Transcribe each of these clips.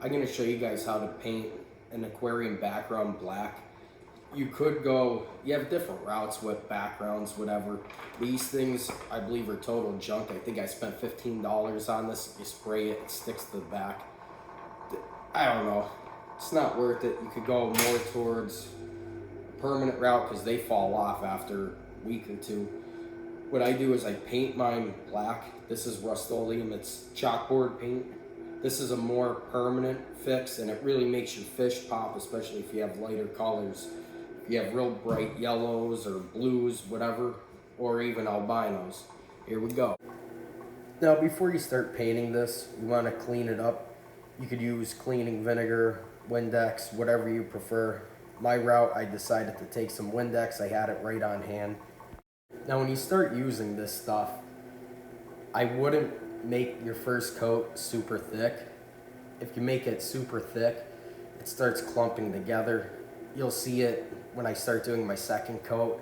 I'm going to show you guys how to paint an aquarium background black. You could go, you have different routes with backgrounds, whatever. These things, I believe, are total junk. I think I spent $15 on this. You spray it, it sticks to the back. I don't know. It's not worth it. You could go more towards a permanent route because they fall off after a week or two. What I do is I paint mine black. This is RUST-OLEUM. It's chalkboard paint. This is a more permanent fix, and it really makes your fish pop, especially if you have lighter colors. If you have real bright yellows or blues, whatever, or even albinos. Here we go. Now, before you start painting this, you want to clean it up. You could use cleaning vinegar, Windex, whatever you prefer. My route, I decided to take some Windex. I had it right on hand. Now, when you start using this stuff, I wouldn't make your first coat super thick. If you make it super thick, it starts clumping together. You'll see it when I start doing my second coat.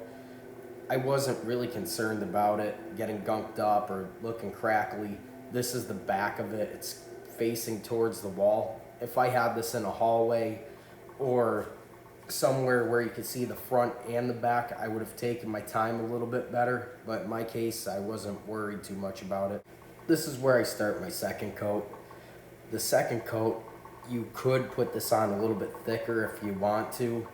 I wasn't really concerned about it getting gunked up or looking crackly. This is the back of it. It's facing towards the wall. If I had this in a hallway or somewhere where you could see the front and the back, I would have taken my time a little bit better, but in my case, I wasn't worried too much about it. This is where I start my second coat. The second coat, you could put this on a little bit thicker if you want to.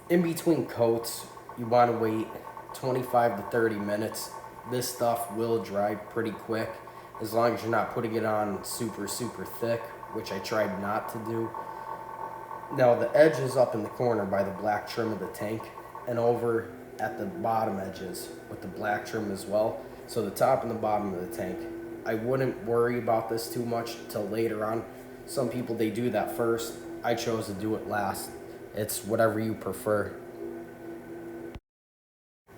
In between coats, you want to wait 25 to 30 minutes. This stuff will dry pretty quick as long as you're not putting it on super thick, which I tried not to do. Now the edge is up in the corner by the black trim of the tank and over at the bottom edges with the black trim as well. So the top and the bottom of the tank. I wouldn't worry about this too much till later on. Some people, they do that first. I chose to do it last. It's whatever you prefer.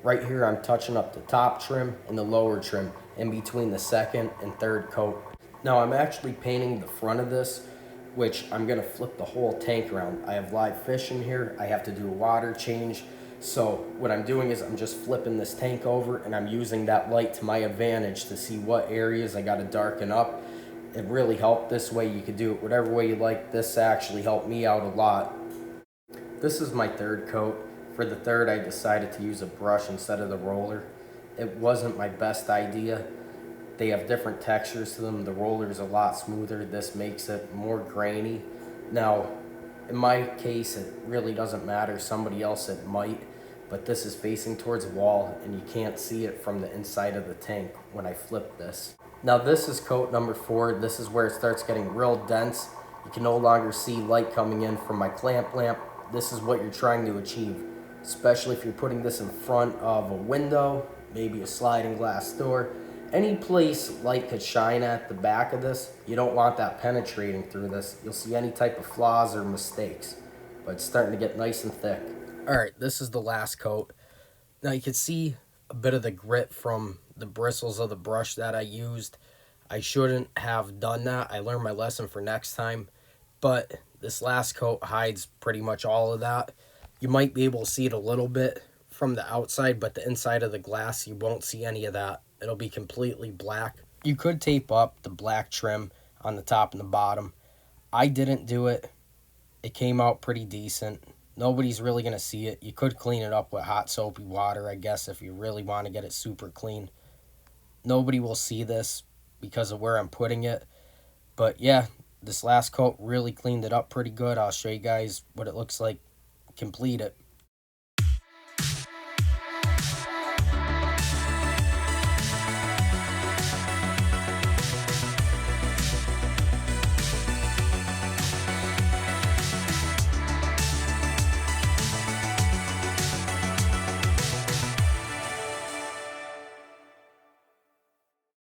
Right here I'm touching up the top trim and the lower trim in between the second and third coat. Now I'm actually painting the front of this, which I'm gonna flip the whole tank around. I have live fish in here. I have to do a water change. So what I'm doing is I'm just flipping this tank over and I'm using that light to my advantage to see what areas I gotta darken up. It really helped this way. You could do it whatever way you like. This actually helped me out a lot. This is my third coat. For the third, I decided to use a brush instead of the roller. It wasn't my best idea. They have different textures to them. The roller is a lot smoother. This makes it more grainy. Now, in my case, it really doesn't matter. Somebody else it might, but this is facing towards a wall and you can't see it from the inside of the tank when I flip this. Now this is coat number 4. This is where it starts getting real dense. You can no longer see light coming in from my clamp lamp. This is what you're trying to achieve, especially if you're putting this in front of a window, maybe a sliding glass door. Any place light could shine at the back of this, you don't want that penetrating through this. You'll see any type of flaws or mistakes, but it's starting to get nice and thick. All right, this is the last coat. Now you can see a bit of the grit from the bristles of the brush that I used. I shouldn't have done that. I learned my lesson for next time, but this last coat hides pretty much all of that. You might be able to see it a little bit from the outside, but the inside of the glass, you won't see any of that. It'll be completely black. You could tape up the black trim on the top and the bottom. I didn't do it. It came out pretty decent. Nobody's really going to see it. You could clean it up with hot soapy water, I guess, if you really want to get it super clean. Nobody will see this because of where I'm putting it. But yeah, this last coat really cleaned it up pretty good. I'll show you guys what it looks like completed.